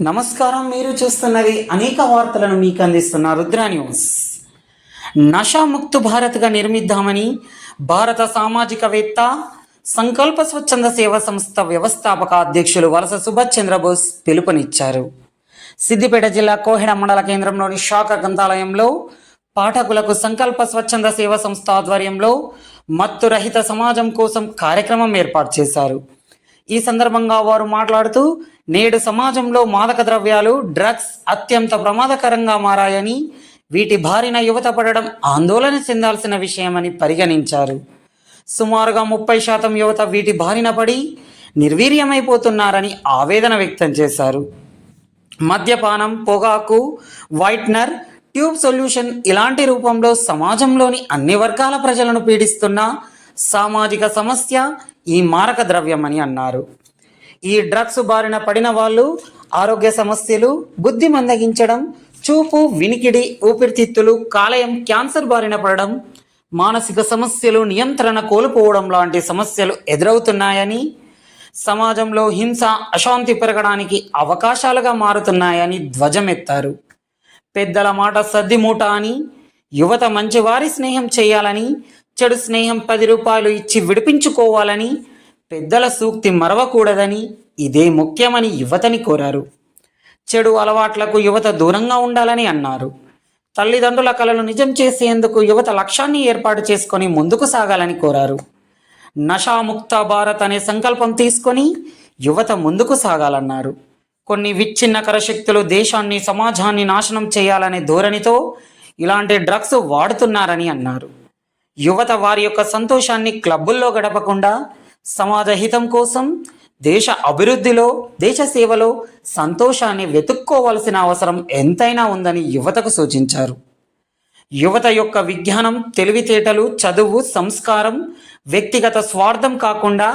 నమస్కారం. మీరు చూస్తున్నది అనేక వార్తలను మీకు అందిస్తున్న రుద్ర న్యూస్. నషాముక్త భారత్గా నిర్మిద్దామని భారత సామాజికవేత్త సంకల్ప స్వచ్ఛంద సేవా సంస్థ వ్యవస్థాపక అధ్యక్షులు వలస సుభాష్ చంద్రబోస్ పిలుపునిచ్చారు. సిద్దిపేట జిల్లా కోహెడ మండల కేంద్రంలోని శాఖ గ్రంథాలయంలో పాఠకులకు సంకల్ప స్వచ్ఛంద సేవా సంస్థ ఆధ్వర్యంలో మత్తు రహిత సమాజం కోసం కార్యక్రమం ఏర్పాటు చేశారు. ఈ సందర్భంగా వారు మాట్లాడుతూ, నేడు సమాజంలో మాదక ద్రవ్యాలు, డ్రగ్స్ అత్యంత ప్రమాదకరంగా మారాయని, వీటి బారిన యువత పడడం ఆందోళన చెందాల్సిన విషయమని పరిగణించారు. సుమారుగా 30% యువత వీటి బారిన పడి నిర్వీర్యమైపోతున్నారని ఆవేదన వ్యక్తం చేశారు. మద్యపానం, పొగాకు, వైట్నర్, ట్యూబ్ సొల్యూషన్ ఇలాంటి రూపంలో సమాజంలోని అన్ని వర్గాల ప్రజలను పీడిస్తున్న సామాజిక సమస్య ఈ మారక ద్రవ్యం అని అన్నారు. ఈ డ్రగ్స్ బారిన పడిన వాళ్ళు ఆరోగ్య సమస్యలు, బుద్ధి మందగించడం, చూపు, వినికిడి, ఊపిరితిత్తులు, కాలేయం క్యాన్సర్ బారిన పడడం, మానసిక సమస్యలు, నియంత్రణ కోల్పోవడం లాంటి సమస్యలు ఎదురవుతున్నాయని, సమాజంలో హింస, అశాంతి పెరగడానికి అవకాశాలుగా మారుతున్నాయని ధ్వజమెత్తారు. పెద్దల మాట సద్దిమూట అని, యువత మంచివారి స్నేహం చేయాలని, చెడు స్నేహం 10 రూపాయలు ఇచ్చి విడిపించుకోవాలని, పెద్దల సూక్తి మరవకూడదని, ఇదే ముఖ్యమని యువతని కోరారు. చెడు అలవాట్లకు యువత దూరంగా ఉండాలని అన్నారు. తల్లిదండ్రుల కలలు నిజం చేసేందుకు యువత లక్ష్యాన్ని ఏర్పాటు చేసుకొని ముందుకు సాగాలని కోరారు. నషాముక్త భారత్ అనే సంకల్పం తీసుకొని యువత ముందుకు సాగాలన్నారు. కొన్ని విచ్ఛిన్నకర శక్తులు దేశాన్ని, సమాజాన్ని నాశనం చేయాలనే ధోరణితో ఇలాంటి డ్రగ్స్ వాడుతున్నారని అన్నారు. యువత వారి యొక్క సంతోషాన్ని క్లబ్బుల్లో గడపకుండా సమాజ హితం కోసం, దేశ అభివృద్ధిలో, దేశ సేవలో సంతోషాన్ని వెతుక్కోవలసిన అవసరం ఎంతైనా ఉందని యువతకు సూచించారు. యువత యొక్క విజ్ఞానం, తెలివితేటలు, చదువు, సంస్కారం వ్యక్తిగత స్వార్థం కాకుండా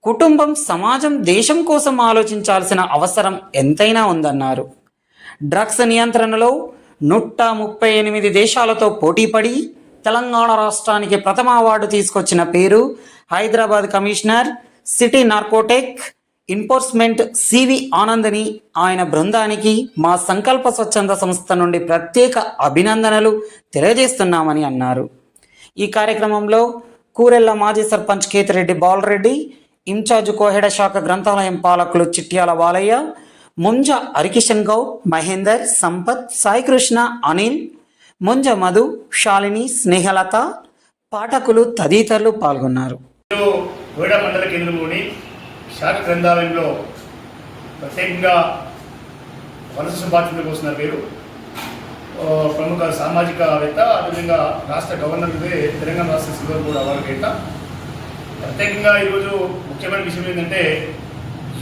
కుటుంబం, సమాజం, దేశం కోసం ఆలోచించాల్సిన అవసరం ఎంతైనా ఉందన్నారు. డ్రగ్స్ నియంత్రణలో 138 దేశాలతో పోటీపడి తెలంగాణ రాష్ట్రానికి ప్రథమ అవార్డు తీసుకొచ్చిన పేరు Hyderabad commissioner city narcotic enforcement CV ఆనందని, ఆయన బృందానికి మా సంకల్ప స్వచ్ఛంద సంస్థ నుండి ప్రత్యేక అభినందనలు తెలియజేస్తున్నామని అన్నారు. ఈ కార్యక్రమంలో కూరెళ్ల మాజీ సర్పంచ్ కేతిరెడ్డి బాలరెడ్డి, ఇన్ఛార్జ్ కోహెడ శాఖ గ్రంథాలయం పాలకులు చిట్యాల బాలయ్య, ముంజ హరికిషన్ గౌడ్, మహేందర్, సంపత్, సాయికృష్ణ, అనిల్, ముంజ మధు, శాలిని, స్నేహలత, పాఠకులు తదితరులు పాల్గొన్నారు. కోహెడ మండల కేంద్రంలోని శాఖ గ్రంథాలయంలో ప్రత్యేకంగా వలస సుభాష్ చంద్రబోస్ పేరు ప్రముఖ సామాజికవేత్త, అదేవిధంగా రాష్ట్ర గవర్నర్, తెలంగాణ రాష్ట్ర సిల్వర్ బోర్డు అవార్డు గ్రహీత. ప్రత్యేకంగా ఈరోజు ముఖ్యమైన విషయం ఏంటంటే,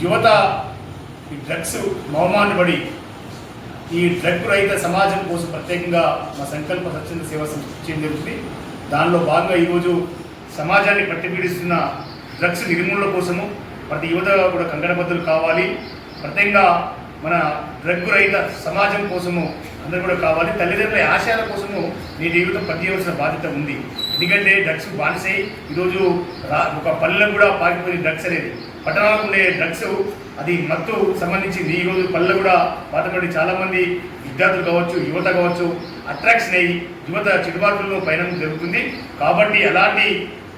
యువత ఈ డ్రగ్స్ మహమ్మారిని పడి ఈ డ్రగ్ రహిత సమాజం కోసం ప్రత్యేకంగా మా సంకల్ప స్వచ్ఛంద సేవా సంస్థ జరుగుతుంది. దానిలో భాగంగా ఈరోజు సమాజాన్ని పట్టిపీడిస్తున్న డ్రగ్స్ నిర్మూలన కోసము ప్రతి యువత కూడా కంకణబద్ధులు కావాలి. ప్రత్యేకంగా మన డ్రగ్ రహిత సమాజం కోసము అందరూ కూడా కావాలి. తల్లిదండ్రుల ఆశయాల కోసము నేటి యువత పనిచేయవలసిన బాధ్యత ఉంది. ఎందుకంటే డ్రగ్స్ బానిసై ఈరోజు ఒక పల్లెలకు కూడా పాకిపోయిన డ్రగ్స్ అనేది, పట్టణాలకు ఉండే డ్రగ్స్ అది మత్తు సంబంధించింది. ఈరోజు పల్లెలు కూడా బాధపడి చాలామంది విద్యార్థులు కావచ్చు, యువత కావచ్చు అట్రాక్షన్ అయ్యి యువత చెడుబాటులో పయనం జరుగుతుంది. కాబట్టి అలాంటి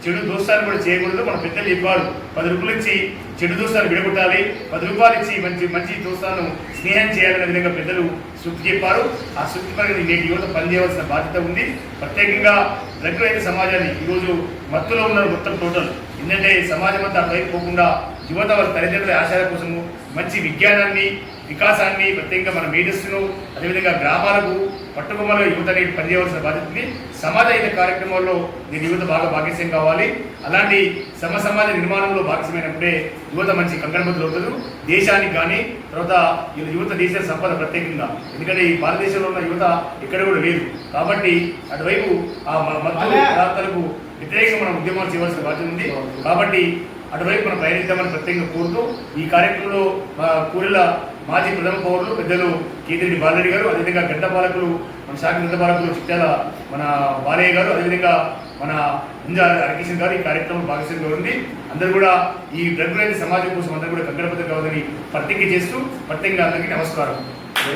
చెడు దోస్తాన్ని కూడా చేయకూడదు. మన పెద్దలు చెప్పారు, 10 రూపాయలు ఇచ్చి చెడు దోస్తాన్ని విడగొట్టాలి, 10 రూపాయలు ఇచ్చి మంచి దోస్తాను స్నేహం చేయాలనే విధంగా పెద్దలు సూక్తి చెప్పారు. ఆ సూక్తి పరంగా నేటి యువత పనిచేయవలసిన బాధ్యత ఉంది. ప్రత్యేకంగా డ్రగ్ రహిత సమాజాన్ని ఈరోజు మత్తులో ఉన్నారు మొత్తం టోటల్. ఎందుకంటే సమాజం అంతా అటువైపు పోకుండా యువత వారి తల్లిదండ్రుల ఆశయాల కోసము మంచి విజ్ఞానాన్ని, వికాసాన్ని, ప్రత్యేకంగా మన మేధస్సును, అదేవిధంగా గ్రామాలకు పట్టుకొమ్మలో యువత అనేది పనిచేయవలసిన బాధ్యత ఉంది. సమాజ హిత కార్యక్రమాల్లో దీని యువత బాగా భాగస్వామ్యం కావాలి. అలాంటి సమాజ నిర్మాణంలో భాగస్వామైనప్పుడే యువత మంచి కంకణబద్ధులు అవుతారు దేశానికి. కానీ తర్వాత యువత దేశ సంపద ప్రత్యేకంగా, ఎందుకంటే ఈ భారతదేశంలో ఉన్న యువత ఎక్కడ కూడా లేదు. కాబట్టి అటువైపు ఆ మత్తు పదార్థాలకు వ్యతిరేకంగా మనం ఉద్యమాలు చేయవలసిన బాధ్యత ఉంది. కాబట్టి అటువైపు మనం ప్రయాణిద్దామని ప్రత్యేకంగా కోరుతూ ఈ కార్యక్రమంలో కూరెళ్ల మాజీ ప్రథమ పౌరులు పెద్దలు కేతిరెడ్డి బాలరెడ్డి గారు, అదేవిధంగా గడ్డ పాలకులు, మన శాఖ గడ్డ పాలకులు చిట్యాల మన బాలయ్య గారు, అదేవిధంగా మన ముంజా హరికిషన్ గారు ఈ కార్యక్రమం భాగస్వామిగా ఉండి అందరూ కూడా ఈ డ్రగ్ లేని సమాజం కోసం అందరూ కూడా కంకణబద్ధం కావాలని ప్రతిజ్ఞ చేస్తూ ప్రత్యేకంగా అందరికీ నమస్కారం.